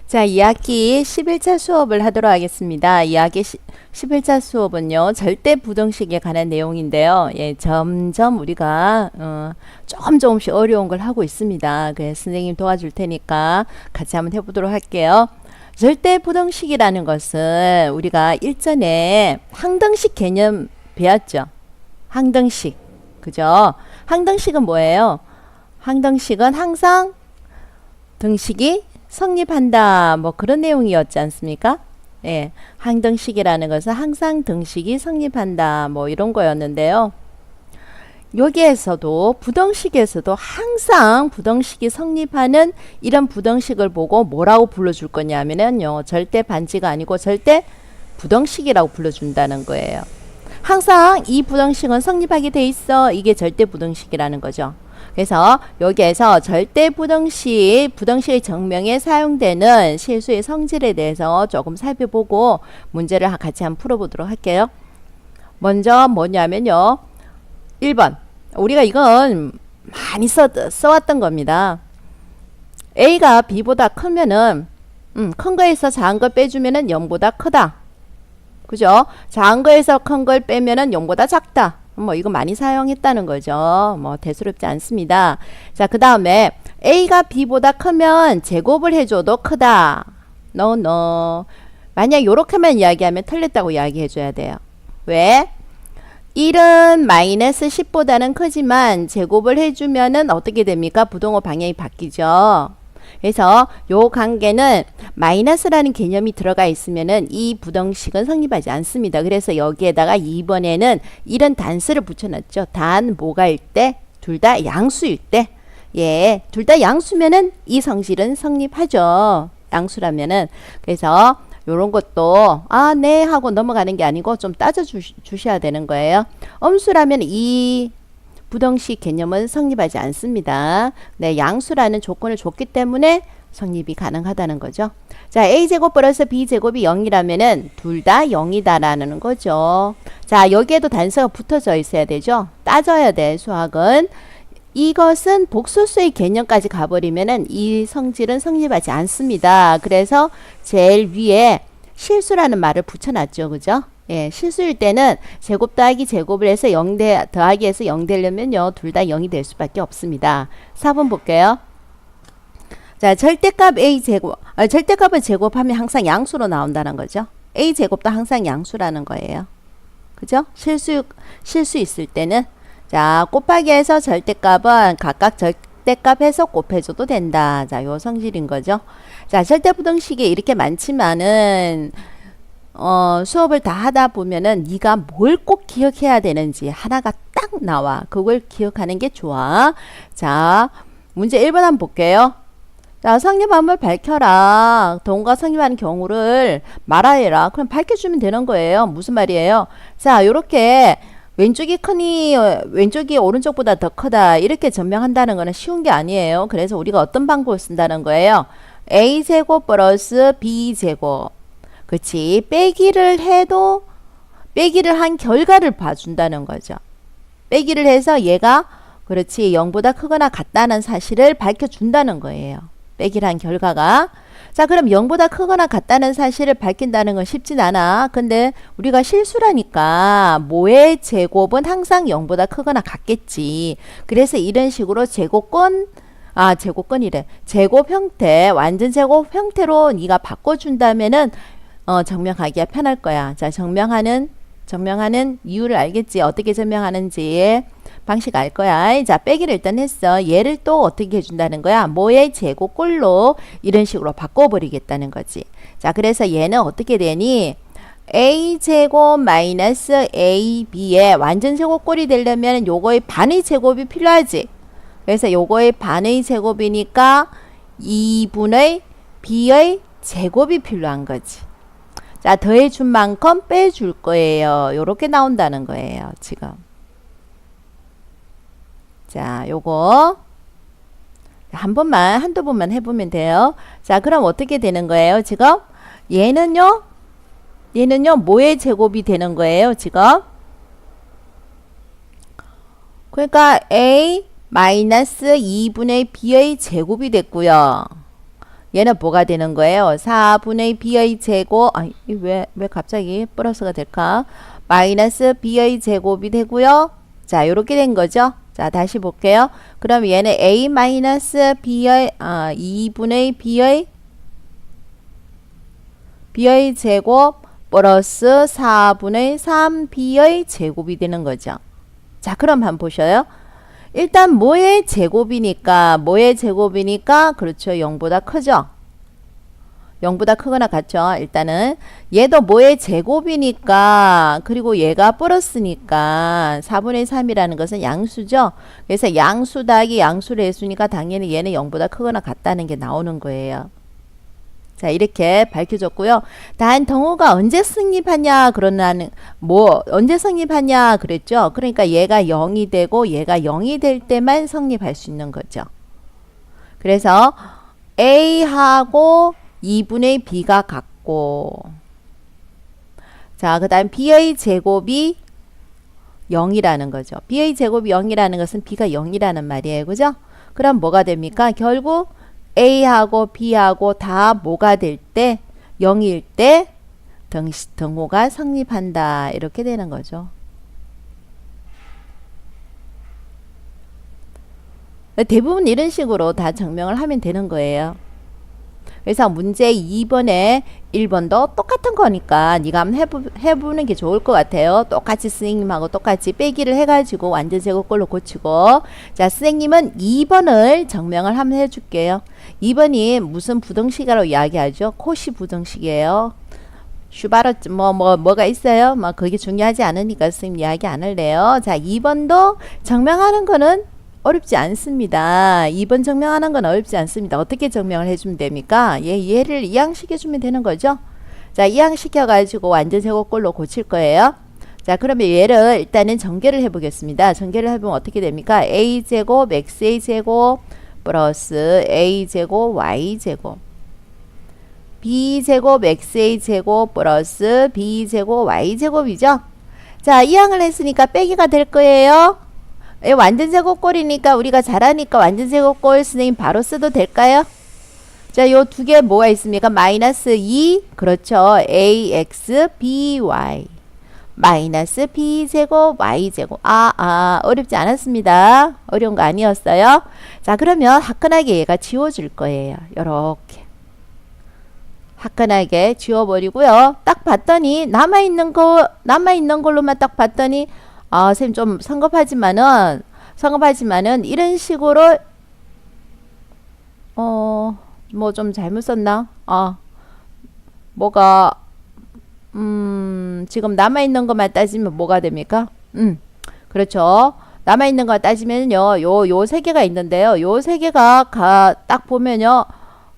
자, 2학기 11차 수업을 하도록 하겠습니다. 2학기 11차 수업은요, 절대 부등식에 관한 내용인데요. 예, 점점 우리가 조금씩 어려운 걸 하고 있습니다. 그래서 선생님 도와줄 테니까 같이 한번 해보도록 할게요. 절대 부등식이라는 것은 우리가 일전에 항등식 개념 배웠죠. 항등식. 그죠? 항등식은 뭐예요? 항등식은 항상 등식이 성립한다. 뭐 그런 내용이었지 않습니까? 예. 항등식이라는 것은 항상 등식이 성립한다. 뭐 이런 거였는데요. 여기에서도 부등식에서도 항상 부등식이 성립하는 이런 부등식을 보고 뭐라고 불러줄 거냐면요. 절대 반지가 아니고 절대 부등식이라고 불러준다는 거예요. 항상 이 부등식은 성립하게 돼 있어. 이게 절대 부등식이라는 거죠. 그래서 여기에서 절대 부등식의 증명에 사용되는 실수의 성질에 대해서 조금 살펴보고 문제를 같이 한번 풀어보도록 할게요. 먼저 뭐냐면요. 1번. 우리가 이건 많이 써왔던 겁니다. A가 B보다 크면은 큰 거에서 작은 걸 빼주면은 0보다 크다. 그죠? 작은 거에서 큰 걸 빼면은 0보다 작다. 뭐 이거 많이 사용했다는 거죠. 뭐 대수롭지 않습니다. 자, 그 다음에 A가 B보다 크면 제곱을 해줘도 크다. No. 만약 요렇게만 이야기하면 틀렸다고 이야기해줘야 돼요. 왜? 1은 마이너스 10보다는 크지만 제곱을 해주면은 어떻게 됩니까? 부등호 방향이 바뀌죠. 그래서 요 관계는 마이너스라는 개념이 들어가 있으면은 이 부등식은 성립하지 않습니다. 그래서 여기에다가 2번에는 이런 단수를 붙여놨죠. 단 뭐가일 때? 둘 다 양수일 때. 예, 둘 다 양수면은 이 성질은 성립하죠. 양수라면은. 그래서 요런 것도 네 하고 넘어가는 게 아니고 좀 따져 주셔야 되는 거예요. 음수라면 이 부등식 개념은 성립하지 않습니다. 네, 양수라는 조건을 줬기 때문에 성립이 가능하다는 거죠. 자, A제곱 플러스 B제곱이 0이라면은 둘 다 0이다라는 거죠. 자, 여기에도 단수가 붙어져 있어야 되죠. 따져야 돼, 수학은. 이것은 복소수의 개념까지 가버리면은 이 성질은 성립하지 않습니다. 그래서 제일 위에 실수라는 말을 붙여놨죠. 그죠? 예, 실수일 때는 제곱 더하기 제곱을 해서 0 더하기 해서 0 되려면요. 둘 다 0이 될 수밖에 없습니다. 4번 볼게요. 자, 절대값 A제곱. 절대값을 제곱하면 항상 양수로 나온다는 거죠. A제곱도 항상 양수라는 거예요. 그죠? 실수 있을 때는. 자, 곱하기 해서 절대값은 각각 절대값 해서 곱해줘도 된다. 자, 요 성질인 거죠. 자, 절대부등식이 이렇게 많지만은 수업을 다 하다 보면은 네가 뭘 꼭 기억해야 되는지 하나가 딱 나와. 그걸 기억하는 게 좋아. 자, 문제 1번 한번 볼게요. 자, 성립함을 밝혀라. 동과 성립하는 경우를 말하여라. 그럼 밝혀주면 되는 거예요. 무슨 말이에요? 자, 요렇게 왼쪽이 크니 왼쪽이 오른쪽보다 더 크다. 이렇게 증명한다는 거는 쉬운 게 아니에요. 그래서 우리가 어떤 방법을 쓴다는 거예요? A제곱 플러스 B제곱. 그치. 빼기를 해도 빼기를 한 결과를 봐준다는 거죠. 빼기를 해서 얘가 그렇지 0보다 크거나 같다는 사실을 밝혀준다는 거예요. 빼기를 한 결과가. 자, 그럼 0보다 크거나 같다는 사실을 밝힌다는 건 쉽진 않아. 근데 우리가 실수라니까 뭐의 제곱은 항상 0보다 크거나 같겠지. 그래서 이런 식으로 제곱권이래. 제곱 형태, 완전 제곱 형태로 네가 바꿔준다면은 증명하기가 편할 거야. 자, 증명하는 이유를 알겠지? 어떻게 증명하는지 방식 알 거야. 자, 빼기를 일단 했어. 얘를 또 어떻게 해준다는 거야? 뭐의 제곱꼴로 이런 식으로 바꿔버리겠다는 거지. 자, 그래서 얘는 어떻게 되니? A제곱 마이너스 AB의 완전 제곱꼴이 되려면 요거의 반의 제곱이 필요하지. 그래서 요거의 반의 제곱이니까 2분의 B의 제곱이 필요한 거지. 자, 더해준 만큼 빼줄 거예요. 요렇게 나온다는 거예요, 지금. 자, 요거 한두 번만 해보면 돼요. 자, 그럼 어떻게 되는 거예요, 지금? 얘는요, 뭐의 제곱이 되는 거예요, 지금? 그러니까 A 마이너스 2분의 B의 제곱이 됐고요. 얘는 뭐가 되는 거예요? 4분의 b의 제곱, 왜 갑자기 플러스가 될까? 마이너스 b의 제곱이 되고요. 자, 요렇게 된 거죠. 자, 다시 볼게요. 그럼 얘는 a 마이너스 b의 2분의 b의 제곱 플러스 4분의 3b의 제곱이 되는 거죠. 자, 그럼 한번 보셔요. 일단 뭐의 제곱이니까 그렇죠. 0보다 크죠. 0보다 크거나 같죠. 일단은 얘도 뭐의 제곱이니까 그리고 얘가 플러스니까 4분의 3이라는 것은 양수죠. 그래서 양수 더하기 양수를 해수니까 당연히 얘는 0보다 크거나 같다는 게 나오는 거예요. 자, 이렇게 밝혀졌고요. 단 등호가 언제 성립하냐 언제 성립하냐 그랬죠. 그러니까 얘가 0이 되고 얘가 0이 될 때만 성립할 수 있는 거죠. 그래서 A하고 2분의 B가 같고, 자, 그 다음 B의 제곱이 0이라는 거죠. B의 제곱이 0이라는 것은 B가 0이라는 말이에요. 그죠? 그럼 뭐가 됩니까? 결국 A하고 B하고 다 뭐가 될 때? 0일 때 등호가 성립한다. 이렇게 되는 거죠. 대부분 이런 식으로 다 증명을 하면 되는 거예요. 그래서 문제 2번에 1번도 똑같은 거니까 네가 한번 해보는 게 좋을 것 같아요. 똑같이 선생님하고 똑같이 빼기를 해가지고 완전 제곱꼴로 고치고. 자, 선생님은 2번을 증명을 한번 해줄게요. 2번이 무슨 부등식이라고 이야기하죠? 코시 부등식이에요. 슈바르 뭐가 있어요? 그게 중요하지 않으니까 선생님 이야기 안 할래요. 자, 2번도 증명하는 거는 어렵지 않습니다. 2번 증명하는 건 어렵지 않습니다. 어떻게 증명을 해주면 됩니까? 얘를 이항시켜주면 되는 거죠. 자, 이항시켜가지고 완전 제곱꼴로 고칠 거예요. 자, 그러면 얘를 일단은 전개를 해보겠습니다. 전개를 해보면 어떻게 됩니까? a제곱 xa제곱 플러스 a제곱 y제곱 b제곱 xa제곱 플러스 b제곱 y제곱이죠. 자, 이항을 했으니까 빼기가 될 거예요. 완전 제곱꼴이니까 우리가 잘하니까 완전 제곱꼴 선생님 바로 써도 될까요? 자, 요 두 개 뭐가 있습니까? 마이너스 2, 그렇죠. ax by 마이너스 b제곱 y제곱. 어렵지 않았습니다. 어려운 거 아니었어요. 자, 그러면 화끈하게 얘가 지워줄 거예요. 요렇게 화끈하게 지워버리고요. 딱 봤더니 남아있는 걸로만 딱 봤더니 선생님 좀 성급하지만은 이런 식으로 뭐 좀 잘못 썼나? 뭐가 지금 남아있는 것만 따지면 뭐가 됩니까? 그렇죠. 남아있는 거 따지면요, 요 세 개가 있는데요. 요 세 개가 딱 보면요,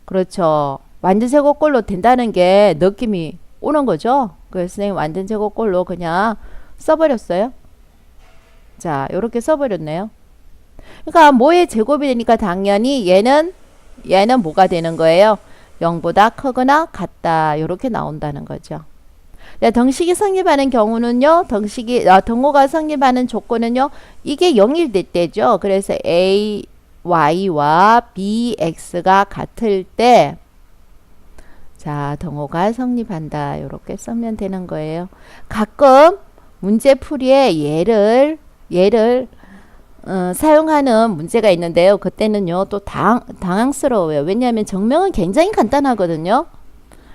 그렇죠. 완전 제곱꼴로 된다는 게 느낌이 오는 거죠. 그래서 선생님 완전 제곱꼴로 그냥 써버렸어요. 자, 요렇게 써버렸네요. 그러니까 뭐의 제곱이 되니까 당연히 얘는 뭐가 되는 거예요? 0보다 크거나 같다. 요렇게 나온다는 거죠. 자, 등식이 성립하는 경우는요, 등호가 성립하는 조건은요, 이게 0일 될 때죠. 그래서 a, y와 b, x가 같을 때, 자, 등호가 성립한다. 요렇게 쓰면 되는 거예요. 가끔 문제풀이에 얘를 사용하는 문제가 있는데요. 그때는요, 또 당황스러워요. 왜냐하면 증명은 굉장히 간단하거든요.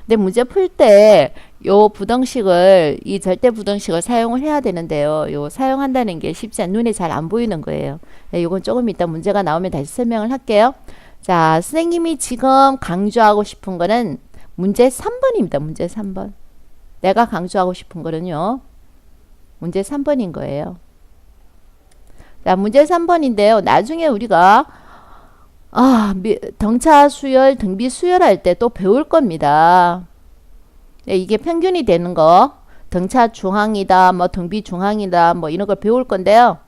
근데 문제 풀 때 요 부등식을, 이 절대 부등식을 사용을 해야 되는데요. 요 사용한다는 게 쉽지 않은, 눈에 잘 안 보이는 거예요. 네, 요건 조금 이따 문제가 나오면 다시 설명을 할게요. 자, 선생님이 지금 강조하고 싶은 거는 문제 3번입니다. 문제 3번. 내가 강조하고 싶은 거는요, 문제 3번인 거예요. 자, 문제 3번인데요. 나중에 우리가 등차 수열, 등비 수열할 때 또 배울 겁니다. 네, 이게 평균이 되는 거, 등차 중항이다, 등비 중항이다, 이런 걸 배울 건데요.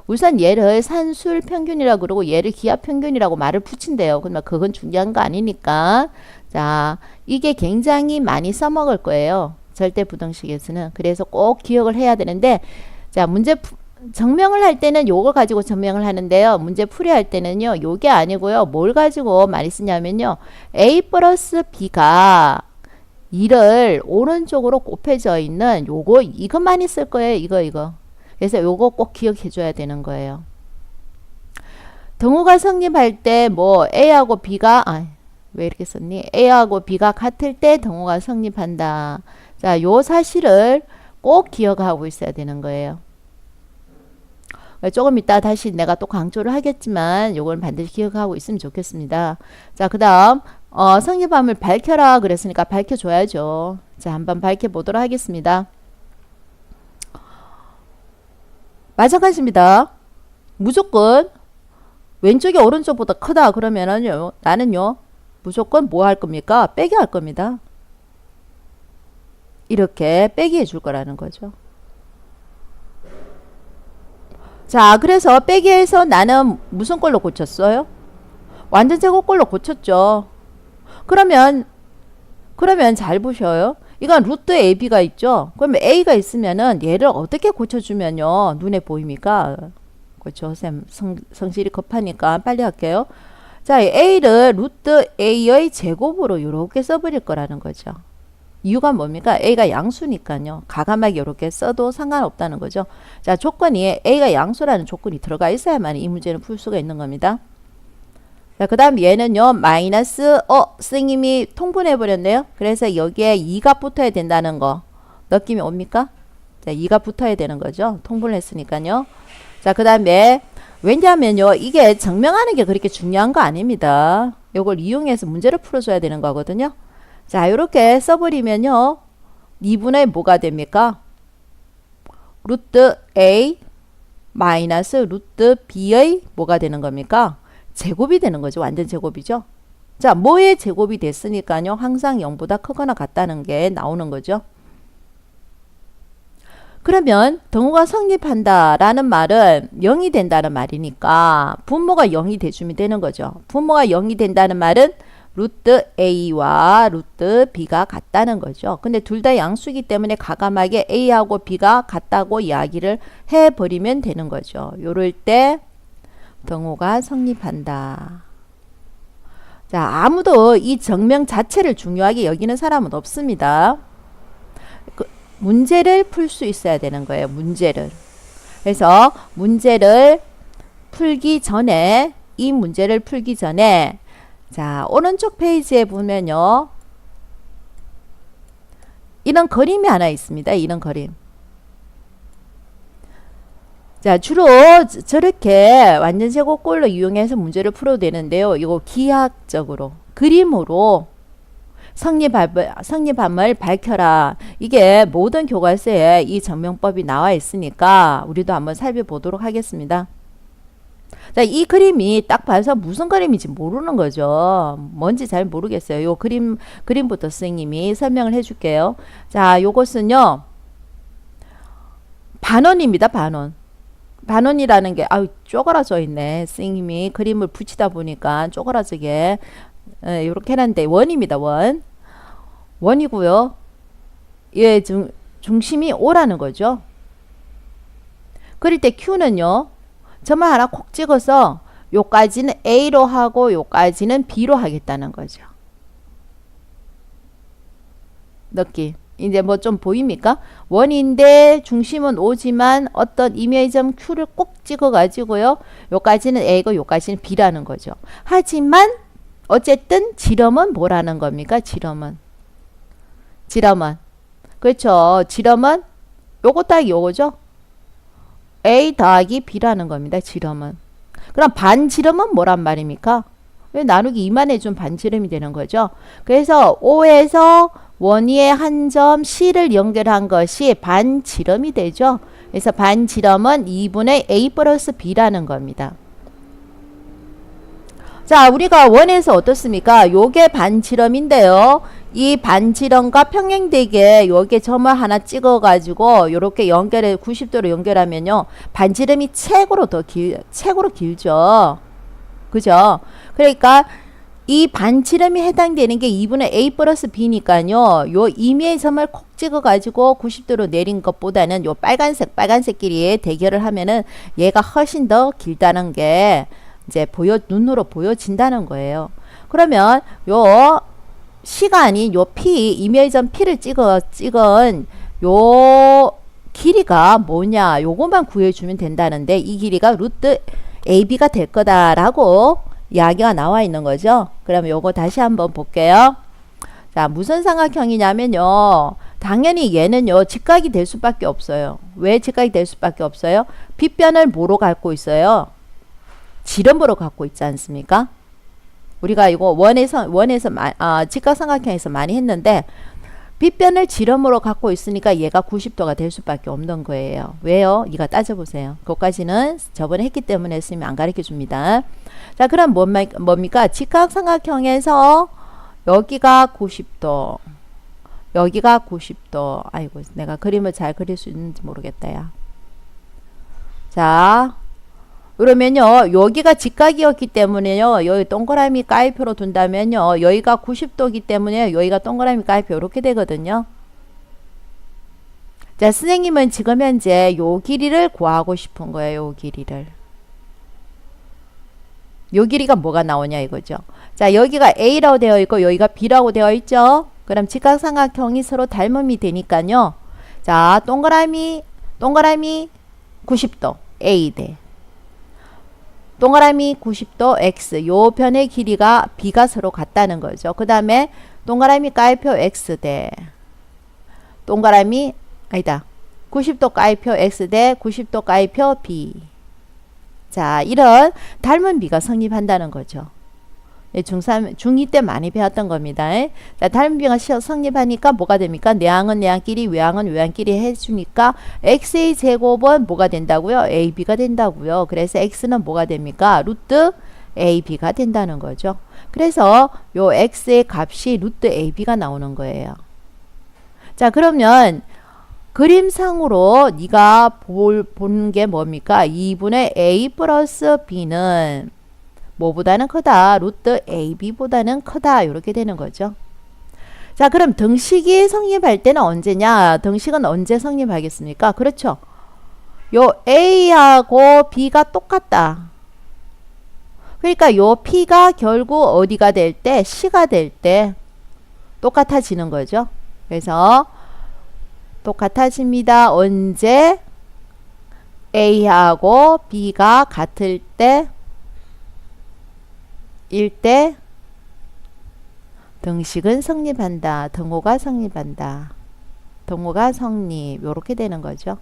우선 얘를 산술 평균이라고 그러고 얘를 기하 평균이라고 말을 붙인대요. 그러면 그건 중요한 거 아니니까. 자, 이게 굉장히 많이 써먹을 거예요. 절대 부등식에서는. 그래서 꼭 기억을 해야 되는데, 자, 문제 증명을 할 때는 요걸 가지고 증명을 하는데요. 문제 풀이할 때는요. 요게 아니고요. 뭘 가지고 많이 쓰냐면요. A 플러스 B가 2를 오른쪽으로 곱해져 있는 요거 이거 많이 쓸 거예요. 이거. 그래서 요거 꼭 기억해 줘야 되는 거예요. 등호가 성립할 때 뭐 A하고 B가 왜 이렇게 썼니? A하고 B가 같을 때 등호가 성립한다. 자, 요 사실을 꼭 기억하고 있어야 되는 거예요. 조금 이따 다시 내가 또 강조를 하겠지만 요걸 반드시 기억하고 있으면 좋겠습니다. 자, 그 다음 성립함을 밝혀라 그랬으니까 밝혀줘야죠. 자, 한번 밝혀보도록 하겠습니다. 마찬가지입니다. 무조건 왼쪽이 오른쪽보다 크다 그러면은요, 나는요 무조건 뭐 할 겁니까? 빼기 할 겁니다. 이렇게 빼기 해줄 거라는 거죠. 자, 그래서 빼기해서 나는 무슨 꼴로 고쳤어요? 완전 제곱꼴로 고쳤죠. 그러면 잘 보셔요. 이건 루트 AB가 있죠. 그러면 A가 있으면은 얘를 어떻게 고쳐주면요 눈에 보입니까? 그렇죠. 쌤 성질이 급하니까 빨리 할게요. 자, A를 루트 A의 제곱으로 이렇게 써버릴 거라는 거죠. 이유가 뭡니까? A가 양수니까요. 가감하게 이렇게 써도 상관없다는 거죠. 자, 조건이 A가 양수라는 조건이 들어가 있어야만 이 문제는 풀 수가 있는 겁니다. 자, 그 다음 얘는요. 마이너스 선생님이 통분해버렸네요. 그래서 여기에 2가 붙어야 된다는 거 느낌이 옵니까? 자, 2가 붙어야 되는 거죠. 통분을 했으니까요. 자, 그 다음에 왜냐하면요. 이게 증명하는 게 그렇게 중요한 거 아닙니다. 이걸 이용해서 문제를 풀어줘야 되는 거거든요. 자, 이렇게 써버리면요. 2분의 뭐가 됩니까? 루트 A 마이너스 루트 B의 뭐가 되는 겁니까? 제곱이 되는 거죠. 완전 제곱이죠. 자, 뭐의 제곱이 됐으니까요. 항상 0보다 크거나 같다는 게 나오는 거죠. 그러면 등호가 성립한다라는 말은 0이 된다는 말이니까 분모가 0이 돼주면 되는 거죠. 분모가 0이 된다는 말은 루트 A와 루트 B가 같다는 거죠. 근데 둘 다 양수이기 때문에 과감하게 A하고 B가 같다고 이야기를 해버리면 되는 거죠. 요럴 때 등호가 성립한다. 자, 아무도 이 증명 자체를 중요하게 여기는 사람은 없습니다. 문제를 풀 수 있어야 되는 거예요. 문제를. 그래서 문제를 풀기 전에 이 문제를 풀기 전에 자, 오른쪽 페이지에 보면요. 이런 그림이 하나 있습니다. 이런 그림. 자, 주로 저렇게 완전 제곱꼴로 이용해서 문제를 풀어도 되는데요. 이거 기하학적으로 그림으로 성립함을 밝혀라. 이게 모든 교과서에 이 증명법이 나와 있으니까 우리도 한번 살펴보도록 하겠습니다. 자, 이 그림이 딱 봐서 무슨 그림인지 모르는 거죠. 뭔지 잘 모르겠어요. 요 그림부터 선생님이 설명을 해줄게요. 자, 요것은요. 반원입니다. 반원이라는 게 쪼그라져 있네. 선생님이 그림을 붙이다 보니까 쪼그라지게 이렇게 해놨는데 원입니다. 원이고요. 얘 중심이 O라는 거죠. 그릴 때 Q는요. 점을 하나 콕 찍어서 요까지는 A로 하고 요까지는 B로 하겠다는 거죠. 느낌. 이제 뭐 좀 보입니까? 원인데 중심은 O지만 어떤 임의점 Q를 꼭 찍어 가지고요. 요까지는 A고 요까지는 B라는 거죠. 하지만 어쨌든 지름은 뭐라는 겁니까? 지름은. 그렇죠. 지름은 요거 딱 요거죠. A 더하기 B라는 겁니다. 지름은. 그럼 반지름은 뭐란 말입니까? 왜 나누기 2만 해준 반지름이 되는 거죠. 그래서 O에서 원위의 한 점 C를 연결한 것이 반지름이 되죠. 그래서 반지름은 2분의 A 플러스 B라는 겁니다. 자, 우리가 원에서 어떻습니까? 요게 반지름인데요. 이 반지름과 평행되게 여기에 점을 하나 찍어 가지고 요렇게 연결해 90도로 연결하면요. 반지름이 최고로 길죠. 그죠? 그러니까 이 반지름이 해당되는 게 2분의 a 플러스 b니까요. 요 임의의 점을 콕 찍어가지고 90도로 내린 것보다는 요 빨간색 길이에 대결을 하면은 얘가 훨씬 더 길다는 게 이제 눈으로 보여진다는 거예요. 그러면 요 시간이 요 p, 임의의 점 p를 찍은 요 길이가 뭐냐, 요것만 구해주면 된다는데 이 길이가 루트 ab가 될 거다라고 이야기가 나와 있는 거죠. 그러면 요거 다시 한번 볼게요. 자, 무슨 삼각형이냐면요. 당연히 얘는요, 직각이 될 수밖에 없어요. 왜 직각이 될 수밖에 없어요? 빗변을 뭐로 갖고 있어요? 지름으로 갖고 있지 않습니까? 우리가 이거 원에서 직각삼각형에서 많이 했는데 빗변을 지름으로 갖고 있으니까 얘가 90도가 될 수밖에 없는 거예요. 왜요? 이거 따져보세요. 그것까지는 저번에 했기 때문에 했으면 안 가르쳐 줍니다. 자, 그럼 뭡니까? 직각삼각형에서 여기가 90도, 여기가 90도. 아이고, 내가 그림을 잘 그릴 수 있는지 모르겠다, 야. 자, 그러면요, 여기가 직각이었기 때문에요, 여기 동그라미 까이표로 둔다면요, 여기가 90도이기 때문에 여기가 동그라미 까이표 이렇게 되거든요. 자, 선생님은 지금 현재 요 길이를 구하고 싶은 거예요. 요 길이를. 요 길이가 뭐가 나오냐 이거죠. 자, 여기가 A라고 되어 있고 여기가 B라고 되어 있죠. 그럼 직각삼각형이 서로 닮음이 되니까요. 자, 동그라미 90도 A 대 동그라미 90도 X, 요 변의 길이가 B가 서로 같다는 거죠. 그 다음에 동그라미 까이표 X 대 동그라미 90도 까이표 X 대 90도 까이표 B. 자, 이런 닮은 비가 성립한다는 거죠. 중2 때 많이 배웠던 겁니다. 자, 닮은 비가 성립하니까 뭐가 됩니까? 내항은 내항끼리, 외항은 외항끼리 해주니까 x의 제곱은 뭐가 된다고요? ab가 된다고요. 그래서 x는 뭐가 됩니까? 루트 ab가 된다는 거죠. 그래서 요 x의 값이 루트 ab가 나오는 거예요. 자, 그러면 그림상으로 네가 보는 게 뭡니까? 2분의 a 플러스 b는 뭐보다는 크다. 루트 ab보다는 크다. 이렇게 되는 거죠. 자, 그럼 등식이 성립할 때는 언제냐? 등식은 언제 성립하겠습니까? 그렇죠. 요 a하고 b가 똑같다. 그러니까 요 p가 결국 어디가 될 때? c가 될 때 똑같아지는 거죠. 그래서 똑같아집니다. 언제? A하고 B가 같을 때, 일 때 등식은 성립한다. 등호가 성립한다. 등호가 성립. 요렇게 되는 거죠.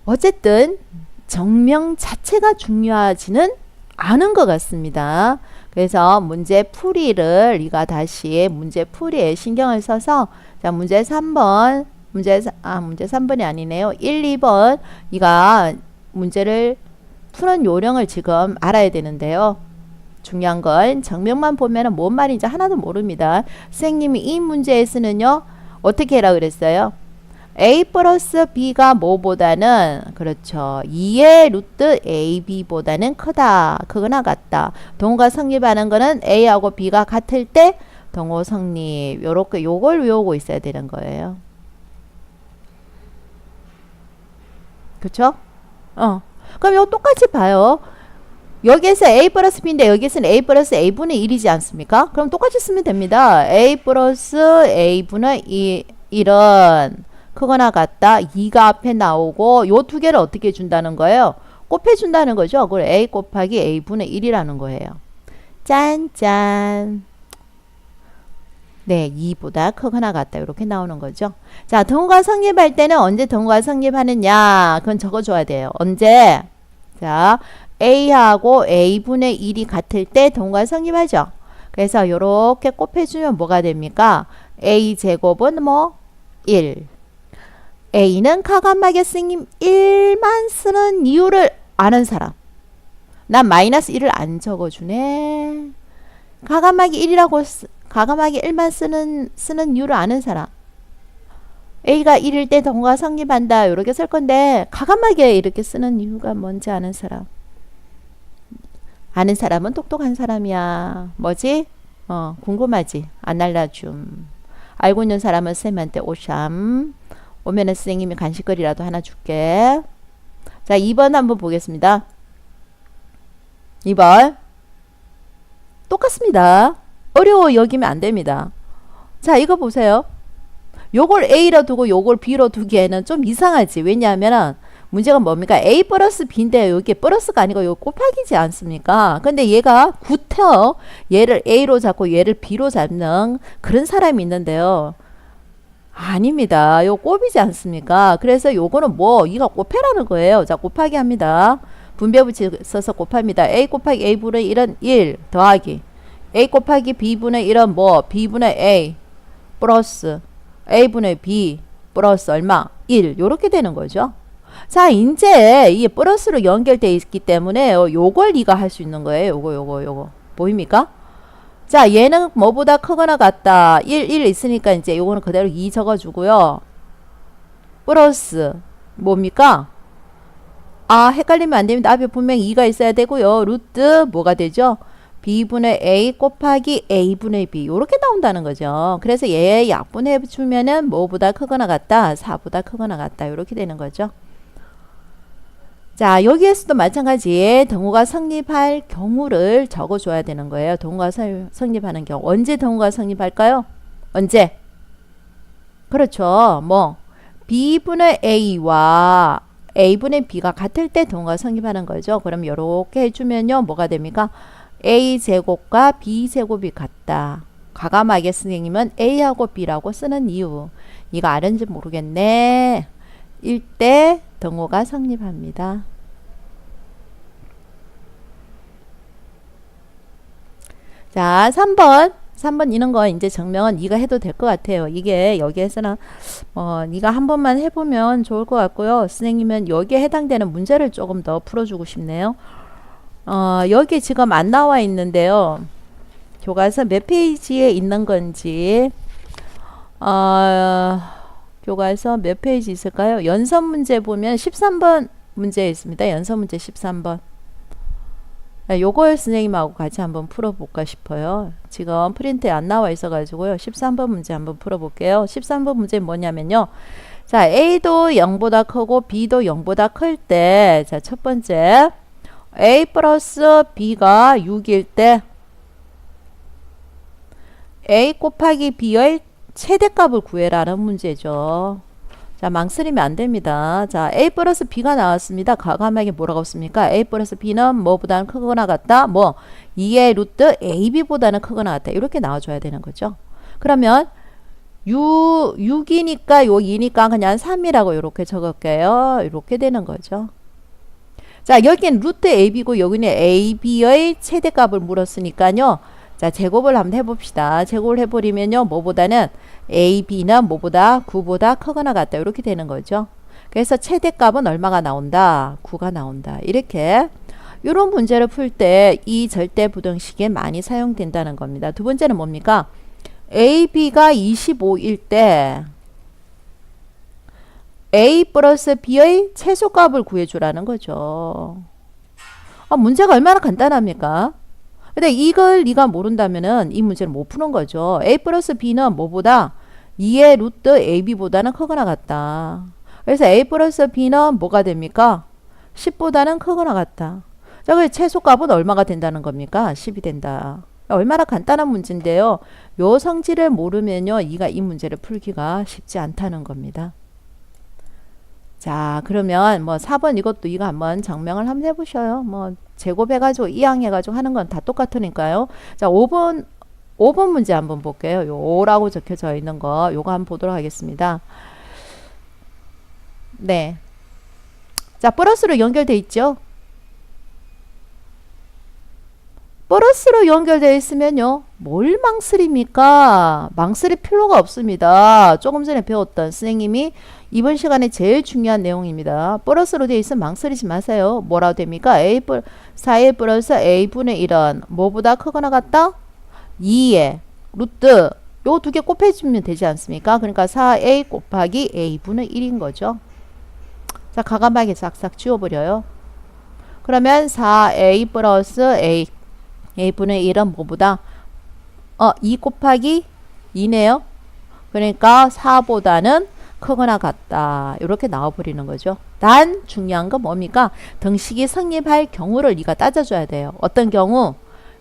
어쨌든 정명 자체가 중요하지는 않은 것 같습니다. 그래서 문제 풀이를 네가 다시 문제 풀이에 신경을 써서 자, 문제 3번 문제 3번이 아니네요. 1, 2번 네가 문제를 푸는 요령을 지금 알아야 되는데요. 중요한 건 정명만 보면 뭔 말인지 하나도 모릅니다. 선생님이 이 문제에서는요. 어떻게 해라 그랬어요? a 플러스 b가 뭐보다는 그렇죠. 2의 루트 ab보다는 크다. 크거나 같다. 동호가 성립하는 거는 a하고 b가 같을 때 동호 성립. 요렇게 요걸 외우고 있어야 되는 거예요. 그쵸? 그럼 이거 똑같이 봐요. 여기에서 a 플러스 b인데 여기에서는 a 플러스 a분의 1이지 않습니까? 그럼 똑같이 쓰면 됩니다. a 플러스 a분의 1은 크거나 같다. 2가 앞에 나오고 요 두 개를 어떻게 준다는 거예요? 곱해준다는 거죠. 그걸 a 곱하기 a분의 1이라는 거예요. 짠짠. 네, 2보다 크거나 같다. 이렇게 나오는 거죠. 자, 등호가 성립할 때는 언제 등호가 성립하느냐? 그건 적어줘야 돼요. 언제? 자, a하고 a분의 1이 같을 때 등호가 성립하죠. 그래서 이렇게 곱해주면 뭐가 됩니까? a 제곱은 뭐? 1. a는 가감하게 선생님 1만 쓰는 이유를 아는 사람. 난 마이너스 1을 안 적어주네. 가감하기 1만 쓰는 이유를 아는 사람. a가 1일 때 동호가 성립한다. 이렇게 쓸 건데 가감하게 이렇게 쓰는 이유가 뭔지 아는 사람. 아는 사람은 똑똑한 사람이야. 뭐지? 궁금하지? 안 알려줌. 알고 있는 사람은 쌤한테 오샴. 오면은 선생님이 간식거리라도 하나 줄게. 자, 2번 한번 보겠습니다. 2번. 똑같습니다. 어려워 여기면 안 됩니다. 자, 이거 보세요. 요걸 A로 두고 요걸 B로 두기에는 좀 이상하지. 왜냐하면 문제가 뭡니까? A 플러스 B인데요. 이게 플러스가 아니고 요 곱하기지 않습니까? 근데 얘가 구터 얘를 A로 잡고 얘를 B로 잡는 그런 사람이 있는데요. 아닙니다. 요 곱이지 않습니까? 그래서 요거는 뭐 이가 곱해라는 거예요. 자, 곱하기 합니다. 분배부치 써서 곱합니다. A 곱하기 A분의 1은 1 더하기 A 곱하기 B분의 1은 뭐 B분의 A 플러스 A분의 B 플러스 얼마? 1 요렇게 되는 거죠. 자, 이제 이게 플러스로 연결되어 있기 때문에 요걸 네가 할 수 있는 거예요. 요거 보입니까? 자, 얘는 뭐보다 크거나 같다. 1 있으니까 이제 요거는 그대로 2 적어주고요. 플러스 뭡니까? 아, 헷갈리면 안 됩니다. 앞에 분명히 2가 있어야 되고요. 루트 뭐가 되죠? B분의 A 곱하기 A분의 B 요렇게 나온다는 거죠. 그래서 얘 약분해 주면은 뭐보다 크거나 같다? 4보다 크거나 같다. 요렇게 되는 거죠. 자, 여기에서도 마찬가지 등호가 성립할 경우를 적어줘야 되는 거예요. 등호가 성립하는 경우. 언제 등호가 성립할까요? 언제? 그렇죠. 뭐 B분의 A와 A분의 B가 같을 때 등호가 성립하는 거죠. 그럼 이렇게 해주면요. 뭐가 됩니까? A제곱과 B제곱이 같다. 과감하게 선생님은 A하고 B라고 쓰는 이유. 이거 아는지 모르겠네. 일때 등호가 성립합니다. 자, 3번 이런 거 이제 증명은 네가 해도 될 것 같아요. 이게 여기에서는 네가 한 번만 해보면 좋을 것 같고요. 선생님은 여기에 해당되는 문제를 조금 더 풀어주고 싶네요. 여기 지금 안 나와 있는데요. 교과서 몇 페이지에 있는 건지 교과서 몇 페이지 있을까요? 연습 문제 보면 13번 문제 있습니다. 연습 문제 13번. 요걸 선생님하고 같이 한번 풀어볼까 싶어요. 지금 프린트에 안 나와 있어가지고요. 13번 문제 한번 풀어볼게요. 13번 문제 뭐냐면요. 자, A도 0보다 크고 B도 0보다 클 때, 자, 첫 번째, A 플러스 B가 6일 때, A 곱하기 B의 최대값을 구해라는 문제죠. 자, 망설이면 안 됩니다. 자, A 플러스 B가 나왔습니다. 과감하게 뭐라고 했습니까? A 플러스 B는 뭐보다는 크거나 같다? 뭐 2의 루트 AB보다는 크거나 같다. 이렇게 나와줘야 되는 거죠. 그러면 6이니까 요 2니까 그냥 3이라고 이렇게 적을게요. 이렇게 되는 거죠. 자, 여기는 루트 AB고 여기는 AB의 최대값을 물었으니까요. 자, 제곱을 한번 해봅시다. 제곱을 해버리면요. 뭐보다는 AB는 뭐보다 9보다 크거나 같다. 이렇게 되는 거죠. 그래서 최대값은 얼마가 나온다? 9가 나온다. 이렇게 이런 문제를 풀 때 이 절대 부등식이 많이 사용된다는 겁니다. 두 번째는 뭡니까? AB가 25일 때 A 플러스 B의 최소값을 구해주라는 거죠. 문제가 얼마나 간단합니까? 근데 이걸 네가 모른다면은 이 문제를 못 푸는 거죠. A 플러스 B는 뭐보다 2의 루트 AB보다는 크거나 같다. 그래서 A 플러스 B는 뭐가 됩니까? 10보다는 크거나 같다. 자, 그 최소값은 얼마가 된다는 겁니까? 10이 된다. 얼마나 간단한 문제인데요. 요 성질을 모르면요. 네가 이 문제를 풀기가 쉽지 않다는 겁니다. 자, 그러면 뭐 4번 이것도 이거 한번 증명을 한번 해보셔요. 뭐 제곱해가지고 이항해가지고 하는 건 다 똑같으니까요. 자, 5번 문제 한번 볼게요. 요 5라고 적혀져 있는 거 요거 한번 보도록 하겠습니다. 네. 자, 플러스로 연결돼 있죠. 플러스로 연결되어 있으면요. 뭘 망설입니까? 망설일 필요가 없습니다. 조금 전에 배웠던 선생님이 이번 시간에 제일 중요한 내용입니다. 플러스로 되어 있으면 망설이지 마세요. 뭐라고 됩니까? 4a 플러스 a분의 1은 뭐보다 크거나 같다? 2의 루트 요 두 개 곱해주면 되지 않습니까? 그러니까 4a 곱하기 a분의 1인 거죠. 자, 과감하게 싹싹 지워버려요. 그러면 4a 플러스 a. a분의 1은 뭐보다? 2 곱하기 2네요. 그러니까 4보다는 크거나 같다. 이렇게 나와버리는 거죠. 단 중요한 건 뭡니까? 등식이 성립할 경우를 네가 따져줘야 돼요. 어떤 경우?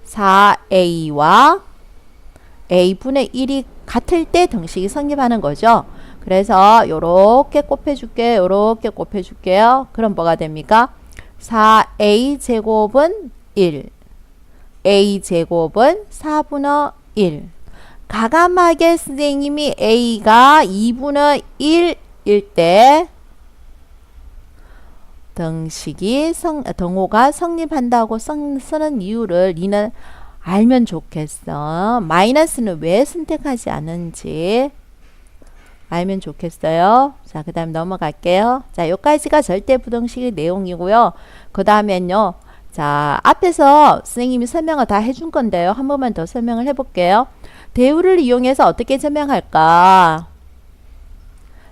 4a와 a분의 1이 같을 때 등식이 성립하는 거죠. 그래서 요렇게 곱해줄게. 요렇게 곱해줄게요. 그럼 뭐가 됩니까? 4a 제곱은 1. a 제곱은 4분의 1. 가감하게 선생님이 a가 2분의 1일 때 등호가 성립한다고 쓰는 이유를 니는 알면 좋겠어. 마이너스는 왜 선택하지 않은지 알면 좋겠어요. 자, 그 다음 넘어갈게요. 자, 요까지가 절대 부등식의 내용이고요. 그 다음엔요. 자, 앞에서 선생님이 설명을 다 해준 건데요. 한 번만 더 설명을 해볼게요. 대우를 이용해서 어떻게 설명할까?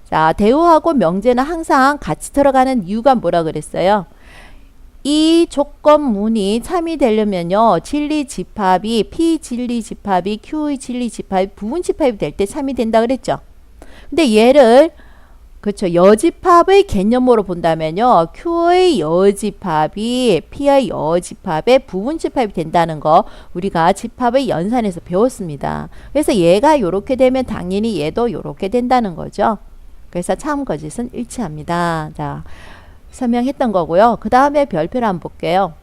자, 대우하고 명제는 항상 같이 들어가는 이유가 뭐라 그랬어요? 이 조건문이 참이 되려면요. 진리 집합이 피진리 집합이 Q의 진리 집합이 부분 집합이 될 때 참이 된다 그랬죠. 근데 얘를 그렇죠. 여집합의 개념으로 본다면요. Q의 여집합이 P의 여집합의 부분 집합이 된다는 거 우리가 집합의 연산에서 배웠습니다. 그래서 얘가 이렇게 되면 당연히 얘도 이렇게 된다는 거죠. 그래서 참 거짓은 일치합니다. 자, 설명했던 거고요. 그 다음에 별표를 한번 볼게요.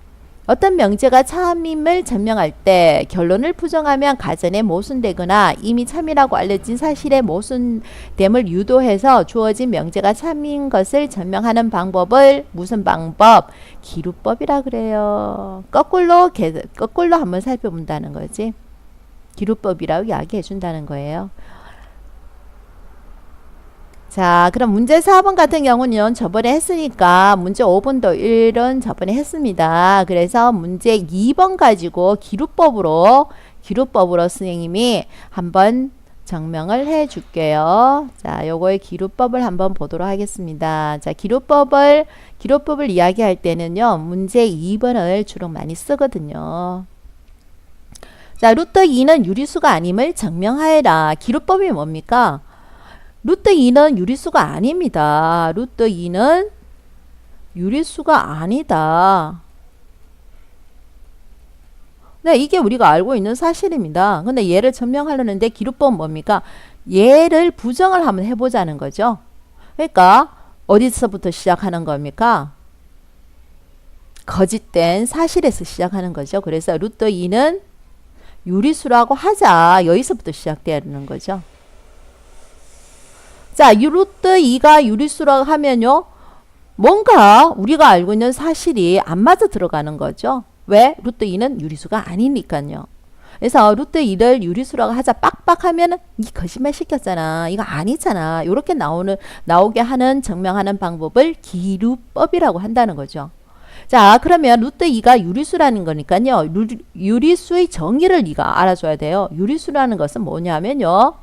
어떤 명제가 참임을 증명할 때 결론을 부정하면 가전에 모순되거나 이미 참이라고 알려진 사실에 모순됨을 유도해서 주어진 명제가 참인 것을 증명하는 방법을 무슨 방법? 기루법이라 그래요. 거꾸로 한번 살펴본다는 거지. 기루법이라고 이야기해 준다는 거예요. 자, 그럼 문제 4번 같은 경우는 저번에 했으니까 문제 5번도 1은 저번에 했습니다. 그래서 문제 2번 가지고 기루법으로 선생님이 한번 증명을 해 줄게요. 자, 요거의 기루법을 한번 보도록 하겠습니다. 자, 기루법을 이야기할 때는요. 문제 2번을 주로 많이 쓰거든요. 자, 루트 2는 유리수가 아님을 증명하여라. 기루법이 뭡니까? 루트 2는 유리수가 아닙니다. 루트 2는 유리수가 아니다. 네, 이게 우리가 알고 있는 사실입니다. 근데 얘를 증명하려는데 기루법은 뭡니까? 얘를 부정을 한번 해보자는 거죠. 그러니까 어디서부터 시작하는 겁니까? 거짓된 사실에서 시작하는 거죠. 그래서 루트 2는 유리수라고 하자. 여기서부터 시작되는 거죠. 자, 루트 2가 유리수라고 하면요. 뭔가 우리가 알고 있는 사실이 안 맞아 들어가는 거죠. 왜? 루트 2는 유리수가 아니니까요. 그래서 루트 2를 유리수라고 하자 빡빡하면 이 거짓말 시켰잖아. 이거 아니잖아. 이렇게 나오게 하는 증명하는 방법을 기루법이라고 한다는 거죠. 자, 그러면 루트 2가 유리수라는 거니까요. 유리수의 정의를 네가 알아줘야 돼요. 유리수라는 것은 뭐냐면요.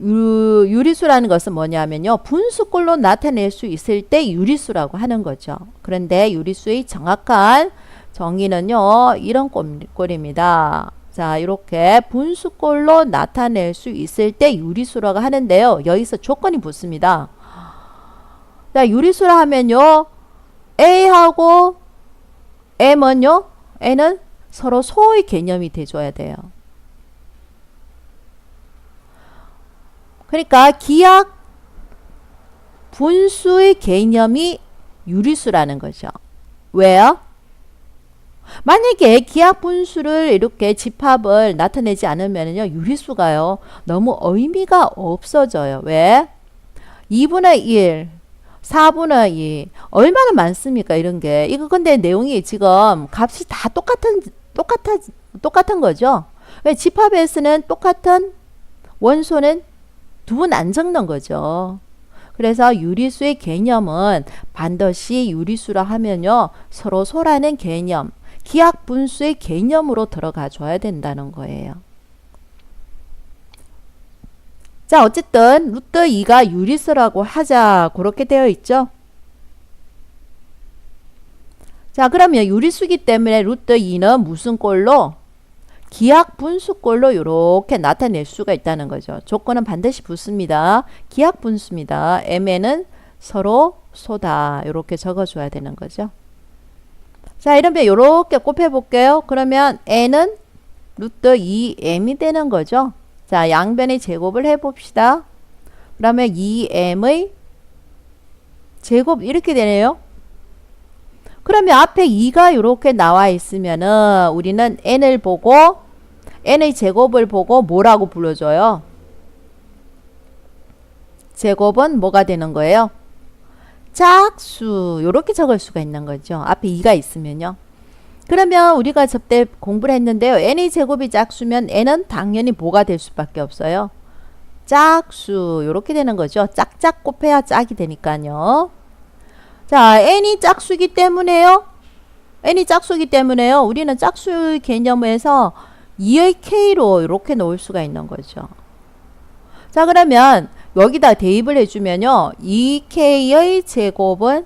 유리수라는 것은 뭐냐면요. 분수꼴로 나타낼 수 있을 때 유리수라고 하는 거죠. 그런데 유리수의 정확한 정의는요. 이런 꼴입니다. 자, 이렇게 분수꼴로 나타낼 수 있을 때 유리수라고 하는데요. 여기서 조건이 붙습니다. 자, 유리수라 하면요. A하고 M은요. N은 서로 소의 개념이 돼줘야 돼요. 그러니까 기하 분수의 개념이 유리수라는 거죠. 왜요? 만약에 기하 분수를 이렇게 집합을 나타내지 않으면요. 유리수가요. 너무 의미가 없어져요. 왜? 2분의 1, 4분의 2 얼마나 많습니까? 이런 게. 이거 근데 내용이 지금 값이 다 똑같은 거죠. 왜 집합에서는 똑같은 원소는 두 번 안 적는 거죠. 그래서 유리수의 개념은 반드시 유리수라 하면요. 서로 소라는 개념, 기하 분수의 개념으로 들어가 줘야 된다는 거예요. 자, 어쨌든 루트 2가 유리수라고 하자. 그렇게 되어 있죠. 자, 그러면 유리수기 때문에 루트 2는 무슨 꼴로? 기하 분수꼴로 이렇게 나타낼 수가 있다는 거죠. 조건은 반드시 붙습니다. 기하 분수입니다. mn은 서로 소다. 이렇게 적어줘야 되는 거죠. 자, 이러면 이렇게 곱해볼게요. 그러면 n은 루트 2m이 되는 거죠. 자, 양변의 제곱을 해봅시다. 그러면 2m의 제곱 이렇게 되네요. 그러면 앞에 2가 이렇게 나와 있으면은 우리는 n을 보고 n의 제곱을 보고 뭐라고 불러줘요? 제곱은 뭐가 되는 거예요? 짝수. 이렇게 적을 수가 있는 거죠. 앞에 2가 있으면요. 그러면 우리가 저때 공부를 했는데요. n의 제곱이 짝수면 n은 당연히 뭐가 될 수밖에 없어요? 짝수. 이렇게 되는 거죠. 짝짝 곱해야 짝이 되니까요. 자, n이 짝수기 때문에요. n이 짝수기 때문에요. 우리는 짝수 개념에서 2의 k로 이렇게 놓을 수가 있는 거죠. 자, 그러면 여기다 대입을 해주면요. 2k의 제곱은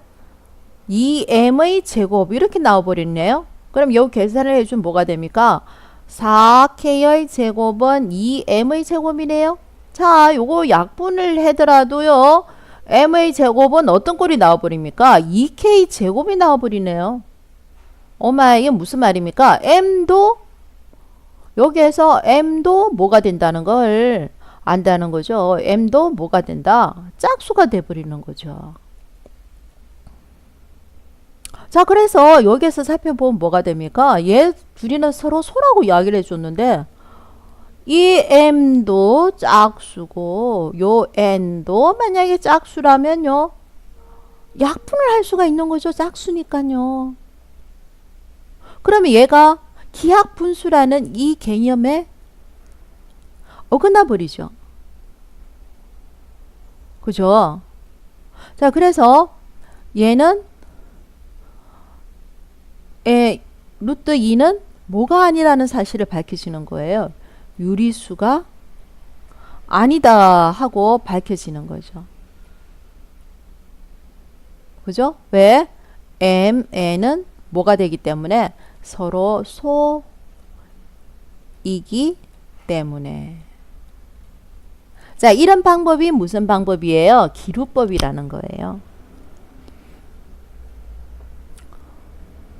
2m의 제곱 이렇게 나와버리네요. 그럼 여기 계산을 해주면 뭐가 됩니까? 4k의 제곱은 2m의 제곱이네요. 자, 요거 약분을 하더라도요. m의 제곱은 어떤 꼴이 나와버립니까? 2k 제곱이 나와버리네요. 어마, 이게 무슨 말입니까? m도 여기에서 m도 뭐가 된다는 걸 안다는 거죠. m도 뭐가 된다? 짝수가 돼버리는 거죠. 자, 그래서 여기에서 살펴보면 뭐가 됩니까? 얘 둘이는 서로 소라고 이야기를 해줬는데 이 m도 짝수고 요 n도 만약에 짝수라면요. 약분을 할 수가 있는 거죠. 짝수니까요. 그러면 얘가 기하분수라는 이 개념에 어긋나 버리죠. 그죠? 자, 그래서 얘는 루트 2는 뭐가 아니라는 사실을 밝혀지는 거예요. 유리수가 아니다 하고 밝혀지는 거죠. 그죠? 왜? mn은 뭐가 되기 때문에 서로 소이기 때문에. 자, 이런 방법이 무슨 방법이에요? 기루법이라는 거예요.